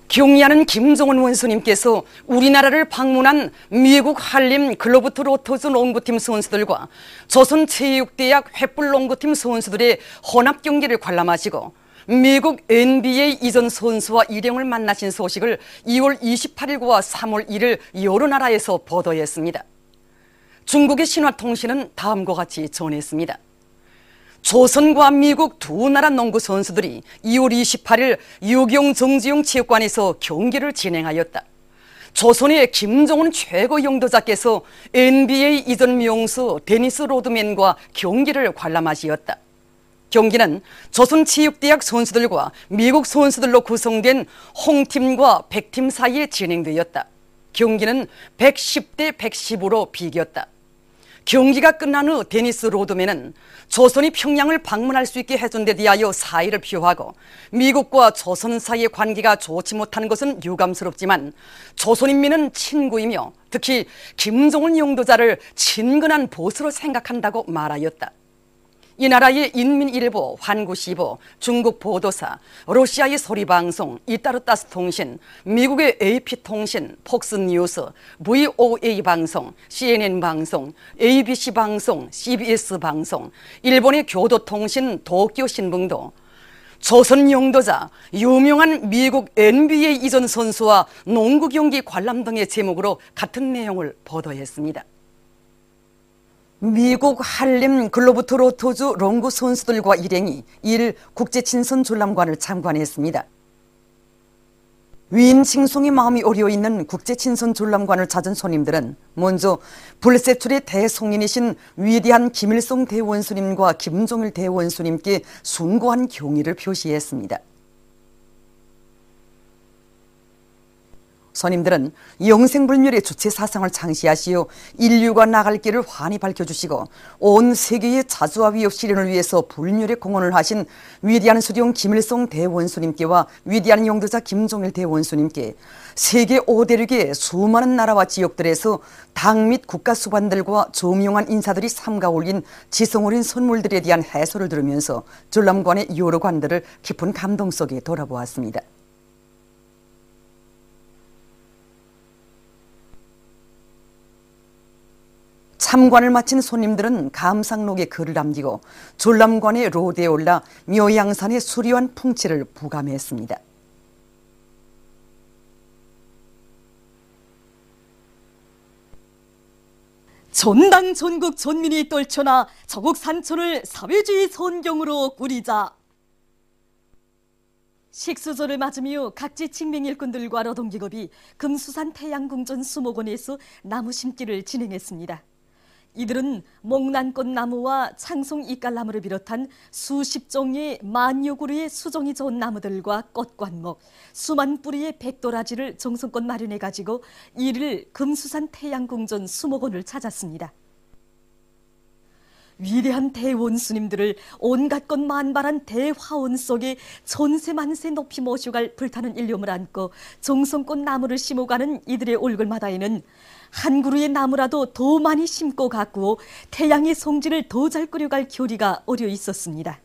경의하는 김정은 원수님께서 우리나라를 방문한 미국 한림 글로브트 로터즈 농구팀 선수들과 조선체육대학 횃불 농구팀 선수들의 혼합 경기를 관람하시고 미국 NBA 이전 선수와 일행을 만나신 소식을 2월 28일과 3월 1일 여러 나라에서 보도했습니다. 중국의 신화통신은 다음과 같이 전했습니다. 조선과 미국 두 나라 농구 선수들이 2월 28일 유경 정지용 체육관에서 경기를 진행하였다. 조선의 김정은 최고 영도자께서 NBA 이전 명수 데니스 로드맨과 경기를 관람하시었다. 경기는 조선체육대학 선수들과 미국 선수들로 구성된 홍팀과 백팀 사이에 진행되었다. 경기는 110대 110으로 비겼다. 경기가 끝난 후 데니스 로드맨은 조선이 평양을 방문할 수 있게 해준 데 대하여 사의를 표하고 미국과 조선 사이의 관계가 좋지 못한 것은 유감스럽지만 조선인민은 친구이며 특히 김정은 영도자를 친근한 보스로 생각한다고 말하였다. 이 나라의 인민일보, 환구시보, 중국 보도사, 러시아의 소리방송, 이따르따스 통신, 미국의 AP통신, 폭스뉴스, VOA 방송, CNN 방송, ABC 방송, CBS 방송, 일본의 교도통신, 도쿄 신문도 조선 영도자, 유명한 미국 NBA 이전 선수와 농구 경기 관람 등의 제목으로 같은 내용을 보도했습니다. 미국 한림 글로브트 로터즈 농구 선수들과 일행이 2일 국제친선전람관을 참관했습니다. 위인 칭송의 마음이 어려있는 국제친선전람관을 찾은 손님들은 먼저 불세출의 대송인이신 위대한 김일성 대원수님과 김종일 대원수님께 숭고한 경의를 표시했습니다. 손님들은 영생불멸의 주체 사상을 창시하시어 인류가 나갈 길을 환히 밝혀주시고 온 세계의 자주와 위협 실현을 위해서 불멸의 공헌을 하신 위대한 수령 김일성 대원수님께와 위대한 영도자 김종일 대원수님께 세계 5대륙의 수많은 나라와 지역들에서 당 및 국가 수반들과 조명한 인사들이 삼가 올린 지성 어린 선물들에 대한 해설을 들으면서 전람관의 여러 관들을 깊은 감동 속에 돌아보았습니다. 참관을 마친 손님들은 감상록에 글을 남기고 전람관의 로드에 올라 묘양산의 수려한 풍치를 부감했습니다. 전당 전국 전민이 떨쳐나 저국 산천을 사회주의 선경으로 꾸리자. 식수절을 맞으며 각지 칙맹 일꾼들과 노동기업이 금수산 태양궁전 수목원에서 나무 심기를 진행했습니다. 이들은 목란꽃 나무와 창송 이깔나무를 비롯한 수십 종의 만여 그루의 수종이 좋은 나무들과 꽃관목, 수만 뿌리의 백도라지를 정성껏 마련해가지고 이를 금수산 태양궁전 수목원을 찾았습니다. 위대한 대원수님들을 온갖 것 만발한 대화원 속에 천세만세 높이 모셔갈 불타는 일념을 안고 정성꽃 나무를 심어가는 이들의 얼굴마다에는 한 그루의 나무라도 더 많이 심고 가꾸어 태양의 성질을 더 잘 끓여갈 교리가 어려 있었습니다.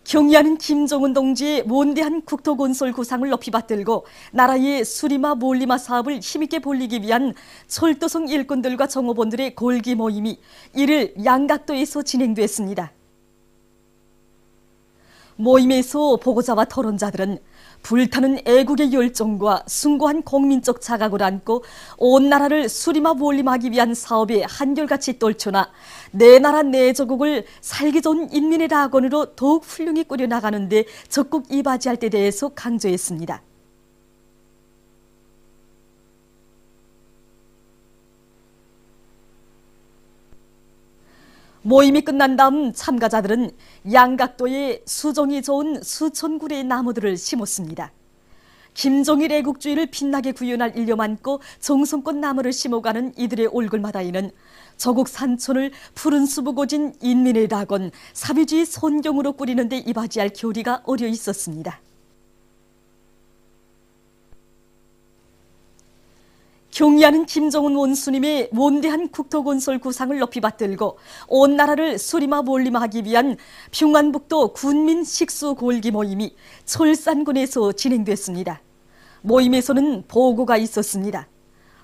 경의하는 김정은 동지의 원대한 국토건설 구상을 높이 받들고 나라의 수리마 몰리마 사업을 힘있게 벌리기 위한 철도성 일꾼들과 정호원들의 골기 모임이 1일 양각도에서 진행됐습니다. 모임에서 보고자와 토론자들은 불타는 애국의 열정과 숭고한 국민적 자각을 안고 온 나라를 수리마 몰림하기 위한 사업에 한결같이 떨쳐나 내 나라 내 조국을 살기 좋은 인민의 낙원으로 더욱 훌륭히 꾸려나가는 데 적극 이바지할 때 대해서 강조했습니다. 모임이 끝난 다음 참가자들은 양각도에 수종이 좋은 수천 그루의 나무들을 심었습니다. 김정일 애국주의를 빛나게 구현할 일념 안고 정성꽃 나무를 심어가는 이들의 얼굴마다에는 저국 산천을 푸른 수보고 진 인민의 낙원, 사회주의 선경으로 꾸리는 데 이바지할 교리가 어려 있었습니다. 경의하는 김정은 원수님의 원대한 국토건설 구상을 높이 받들고 온 나라를 수리마 몰림하기 위한 평안북도 군민 식수 골기 모임이 철산군에서 진행됐습니다. 모임에서는 보고가 있었습니다.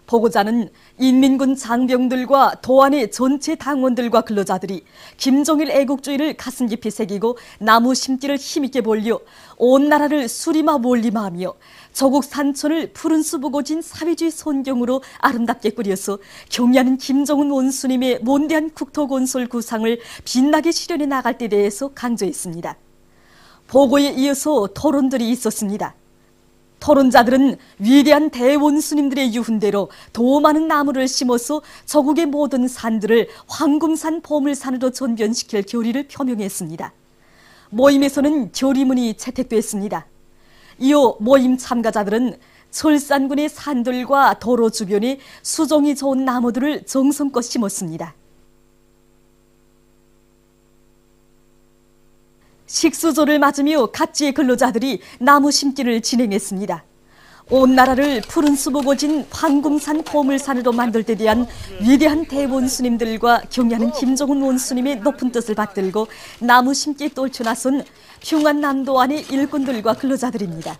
보고자는 인민군 장병들과 도안의 전체 당원들과 근로자들이 김정일 애국주의를 가슴 깊이 새기고 나무 심기를 힘있게 벌려 온 나라를 수리마 몰림하며 조국 산천을 푸른 수보고진 사회주의 선경으로 아름답게 꾸려서 경의하는 김정은 원수님의 원대한 국토건설 구상을 빛나게 실현해 나갈 때 대해서 강조했습니다. 보고에 이어서 토론들이 있었습니다. 토론자들은 위대한 대원수님들의 유훈대로 더 많은 나무를 심어서 조국의 모든 산들을 황금산 보물산으로 전변시킬 교리를 표명했습니다. 모임에서는 교리문이 채택됐습니다. 이어 모임 참가자들은 철산군의 산들과 도로 주변에 수종이 좋은 나무들을 정성껏 심었습니다. 식수조를 맞으며 각지의 근로자들이 나무 심기를 진행했습니다. 온 나라를 푸른 수보고진 황금산 보물산으로 만들 때 대한 위대한 대원수님들과 경의하는 김정은 원수님의 높은 뜻을 받들고 나무 심기에 떨쳐 나선 평안남도 안의 일꾼들과 근로자들입니다.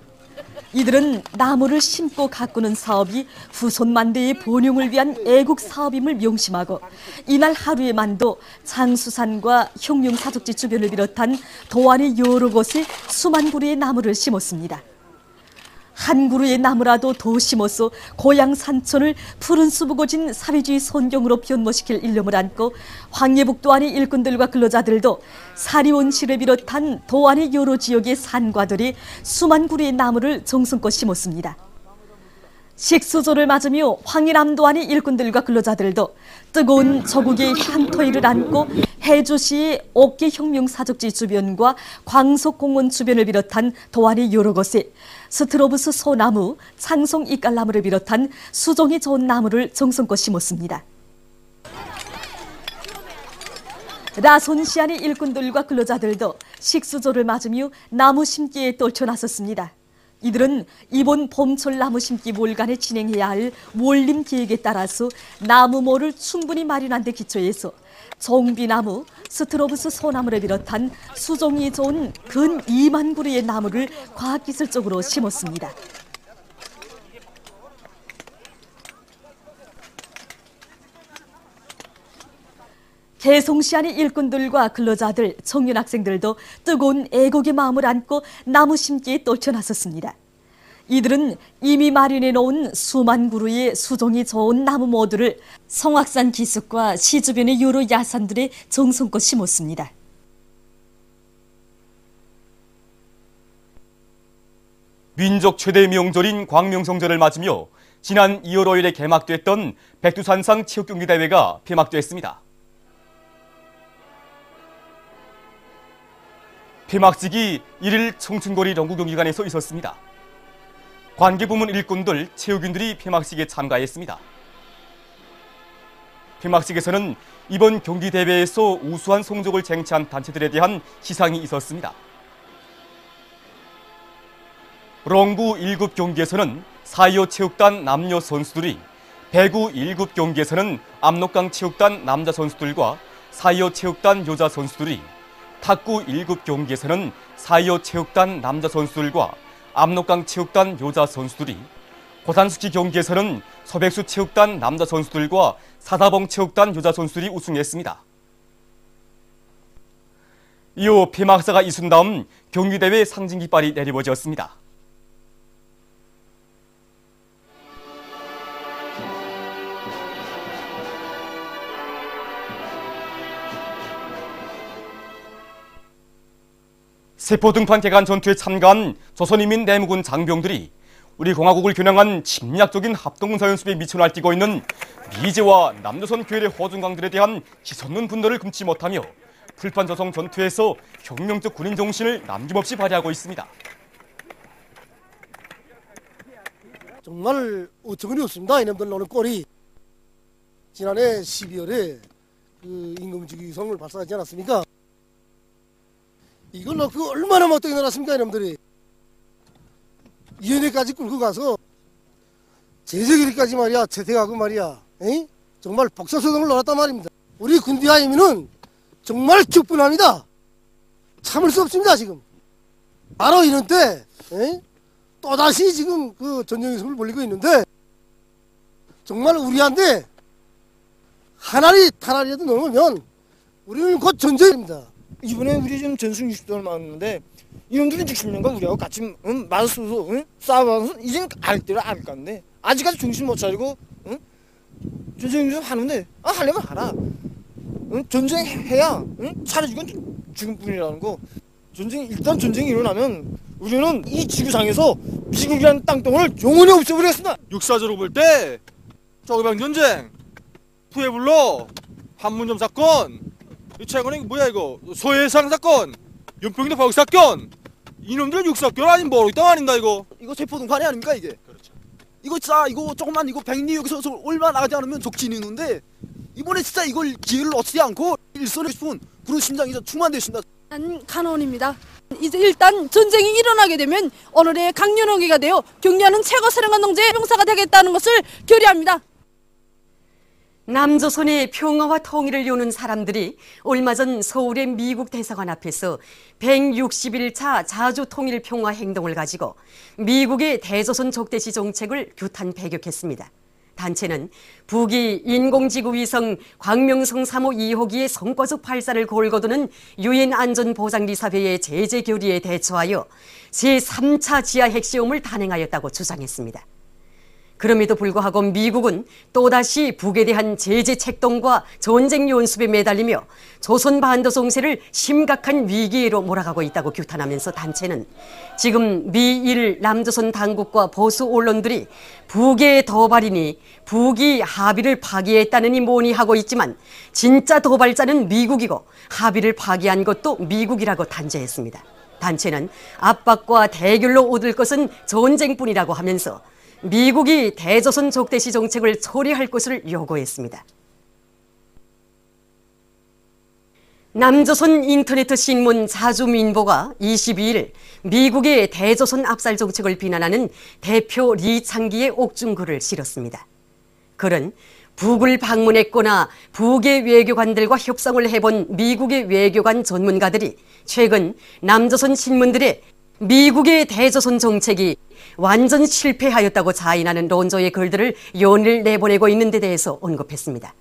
이들은 나무를 심고 가꾸는 사업이 후손 만대의 번영을 위한 애국 사업임을 명심하고 이날 하루에만도 장수산과 혁명사족지 주변을 비롯한 도안의 여러 곳에 수만 그루의 나무를 심었습니다. 한 그루의 나무라도 더 심어서 고향 산천을 푸른 수부고진 사회주의 선경으로 변모시킬 일념을 안고 황해북도 안의 일꾼들과 근로자들도 사리원시를 비롯한 도안의 여러 지역의 산과들이 수만 그루의 나무를 정성껏 심었습니다. 식수조를 맞으며 황해남도 안의 일꾼들과 근로자들도 뜨거운 조국의 향토일을 안고 해주시의 옥계혁명사족지 주변과 광석공원 주변을 비롯한 도안의 여러 곳에 스트로브스 소나무, 창송 이깔나무를 비롯한 수종이 좋은 나무를 정성껏 심었습니다. 라손시안의 일꾼들과 근로자들도 식수조를 맞으며 나무 심기에 떨쳐 나섰습니다. 이들은 이번 봄철 나무 심기 몰간에 진행해야 할 몰림 계획에 따라서 나무모를 충분히 마련한 데 기초해서 종비나무, 스트로브스 소나무를 비롯한 수종이 좋은 근 2만 그루의 나무를 과학기술적으로 심었습니다. 개송시안의 일꾼들과 근로자들, 청년 학생들도 뜨거운 애국의 마음을 안고 나무 심기에 떨쳐 나섰습니다. 이들은 이미 마련해 놓은 수만 그루의 수종이 좋은 나무 모두를 성악산 기슭과 시 주변의 여러 야산들에 정성껏 심었습니다. 민족 최대 명절인 광명성절을 맞으며 지난 2월 5일에 개막됐던 백두산상 체육경기대회가 폐막됐습니다. 폐막식이 1일 청춘거리 런구경기관에서 있었습니다. 관계부문 일꾼들, 체육인들이 폐막식에 참가했습니다. 폐막식에서는 이번 경기대회에서 우수한 성적을 쟁취한 단체들에 대한 시상이 있었습니다. 런구 1급 경기에서는 4.25 체육단 남녀 선수들이, 배구 1급 경기에서는 압록강 체육단 남자 선수들과 4.25 체육단 여자 선수들이, 탁구 1급 경기에서는 4.25 체육단 남자 선수들과 압록강 체육단 여자 선수들이, 고산스키 경기에서는 서백수 체육단 남자 선수들과 사다봉 체육단 여자 선수들이 우승했습니다. 이후 폐막사가 이순 다음 경기대회 상징깃발이 내리워졌습니다. 세포등판 개간 전투에 참가한 조선인민 내무군 장병들이 우리 공화국을 겨냥한 침략적인 합동군사 연습에 미쳐 날뛰고 있는 미제와 남조선 괴뢰 호중강들에 대한 치솟는 분노를 금치 못하며 풀판조성 전투에서 혁명적 군인 정신을 남김없이 발휘하고 있습니다. 정말 어처구니 없습니다. 이놈들 노는 꼴이. 지난해 12월에 그 임금주의 유성을 발사하지 않았습니까? 이걸 놓고 얼마나 못되게 놀았습니까, 이놈들이. 위원회까지 끌고 가서 제재기까지 말이야 채택하고 말이야 에이? 정말 복사소동을 넣었단 말입니다. 우리 군대 하임은 정말 격분합니다. 참을 수 없습니다. 지금 바로 이런 때 에이? 또다시 지금 그 전쟁의 숨을 벌리고 있는데 정말 우리한테 하나리 타나리라도 넘으면 우리는 곧 전쟁입니다. 이번에 우리 지금 전승 60도를 맞았는데 이놈들이 60년간 우리하고 같이 맞서서 싸워서 이제는 알 때를 알 건데 아직까지 정신 못 차리고 전쟁 좀 하는데 하려면 하라. 전쟁해야 차려주건 지금뿐이라는 거. 일단 전쟁이 일어나면 우리는 이 지구상에서 미국이라는 땅덩어리를 영원히 없애버리겠습니다. 육사적으로 볼 때 저기방 전쟁, 푸에블로, 판문점 사건, 최근에 뭐야 이거 소해상 사건, 연평도 박사 사건, 이놈들 육사건 아닌 뭐 땅 아닌가 이거. 이거 세포동판이 아닙니까 이게? 그렇죠. 이거 조금만 이거 백리 여기서 얼마 나가지 않으면 적진이 있는데 이번에 진짜 이걸 기회를 놓치지 않고 일선에 싶은 그런 심장이 충만되십니다. 간원입니다. 이제 일단 전쟁이 일어나게 되면 오늘의 강연호기가 되어 격려하는 최고 사령관 동지의 병사가 되겠다는 것을 결의합니다. 남조선의 평화와 통일을 요는 사람들이 얼마 전 서울의 미국 대사관 앞에서 161차 자주통일평화 행동을 가지고 미국의 대조선 적대시 정책을 규탄 배격했습니다. 단체는 북이 인공지구 위성 광명성 3호 2호기의 성과적 발사를 골거두는 유엔 안전보장리사회의 제재 결의에 대처하여 제3차 지하 핵시험을 단행하였다고 주장했습니다. 그럼에도 불구하고 미국은 또다시 북에 대한 제재 책동과 전쟁 연습에 매달리며 조선 반도 정세를 심각한 위기로 몰아가고 있다고 규탄하면서 단체는 지금 미일 남조선 당국과 보수 언론들이 북의 도발이니 북이 합의를 파기했다느니 뭐니 하고 있지만 진짜 도발자는 미국이고 합의를 파기한 것도 미국이라고 단죄했습니다. 단체는 압박과 대결로 얻을 것은 전쟁뿐이라고 하면서 미국이 대조선 적대시 정책을 처리할 것을 요구했습니다. 남조선 인터ネット 신문 자주민보가 22일 미국의 대조선 압살 정책을 비난하는 대표 리창기의 옥중글을 실었습니다. 글은 북을 방문했거나 북의 외교관들과 협상을 해본 미국의 외교관 전문가들이 최근 남조선 신문들의 미국의 대조선 정책이 완전 실패하였다고 자인하는 론조의 글들을 연일 내보내고 있는 데 대해서 언급했습니다.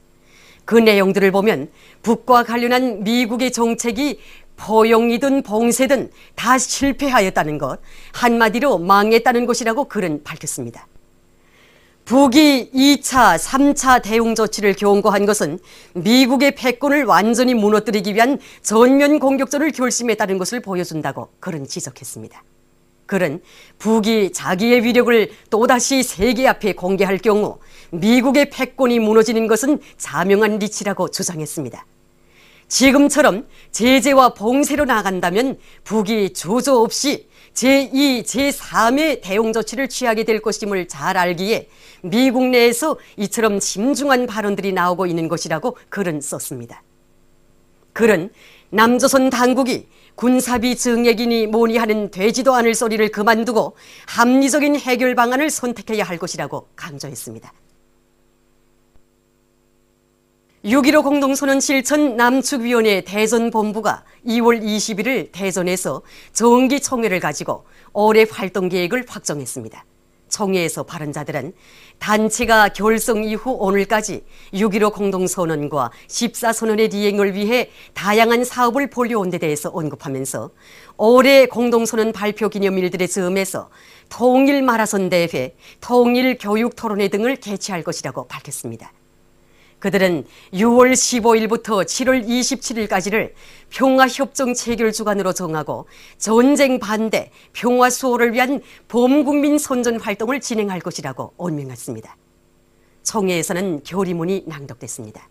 그 내용들을 보면 북과 관련한 미국의 정책이 포용이든 봉쇄든 다 실패하였다는 것, 한마디로 망했다는 것이라고 글은 밝혔습니다. 북이 2차, 3차 대응 조치를 경고한 것은 미국의 패권을 완전히 무너뜨리기 위한 전면 공격전을 결심했다는 것을 보여준다고 글은 지적했습니다. 글은 북이 자기의 위력을 또다시 세계 앞에 공개할 경우 미국의 패권이 무너지는 것은 자명한 리치라고 주장했습니다. 지금처럼 제재와 봉쇄로 나간다면 북이 주저없이 제2, 제3의 대응 조치를 취하게 될 것임을 잘 알기에 미국 내에서 이처럼 심중한 발언들이 나오고 있는 것이라고 글은 썼습니다. 글은 남조선 당국이 군사비 증액이니 뭐니 하는 되지도 않을 소리를 그만두고 합리적인 해결 방안을 선택해야 할 것이라고 강조했습니다. 6.15 공동선언 실천 남측위원회 대전본부가 2월 21일 대전에서 정기총회를 가지고 올해 활동 계획을 확정했습니다. 총회에서 발언자들은 단체가 결성 이후 오늘까지 6.15 공동선언과 14선언의 이행을 위해 다양한 사업을 벌여온 데 대해서 언급하면서 올해 공동선언 발표 기념일들의 즈음에서 통일 마라손 대회, 통일 교육 토론회 등을 개최할 것이라고 밝혔습니다. 그들은 6월 15일부터 7월 27일까지를 평화협정 체결 주간으로 정하고 전쟁 반대, 평화 수호를 위한 범국민 선전 활동을 진행할 것이라고 언명했습니다. 총회에서는 결의문이 낭독됐습니다.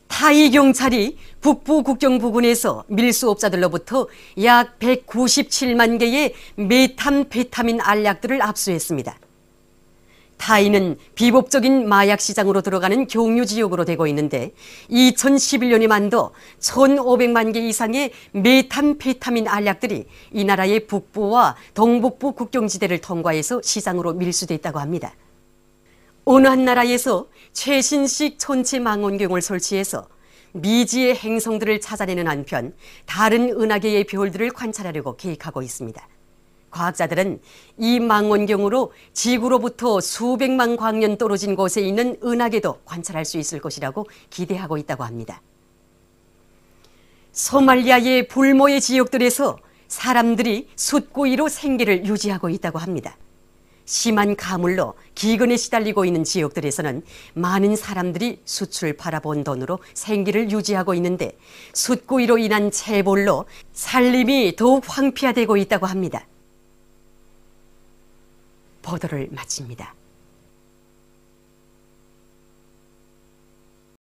타이 경찰이 북부 국경 부근에서 밀수업자들로부터 약 197만 개의 메탐페타민 알약들을 압수했습니다. 타이는 비법적인 마약 시장으로 들어가는 경유 지역으로 되고 있는데 2011년에만도 1,500만 개 이상의 메탄페타민 알약들이 이 나라의 북부와 동북부 국경지대를 통과해서 시장으로 밀수됐다고 합니다. 어느 한 나라에서 최신식 천체 망원경을 설치해서 미지의 행성들을 찾아내는 한편 다른 은하계의 별들을 관찰하려고 계획하고 있습니다. 과학자들은 이 망원경으로 지구로부터 수백만 광년 떨어진 곳에 있는 은하계도 관찰할 수 있을 것이라고 기대하고 있다고 합니다. 소말리아의 불모의 지역들에서 사람들이 숫고기로 생계를 유지하고 있다고 합니다. 심한 가물로 기근에 시달리고 있는 지역들에서는 많은 사람들이 숯을 팔아본 돈으로 생계를 유지하고 있는데 숫고기로 인한 체벌로 살림이 더욱 황폐화되고 있다고 합니다. 보도를 마칩니다.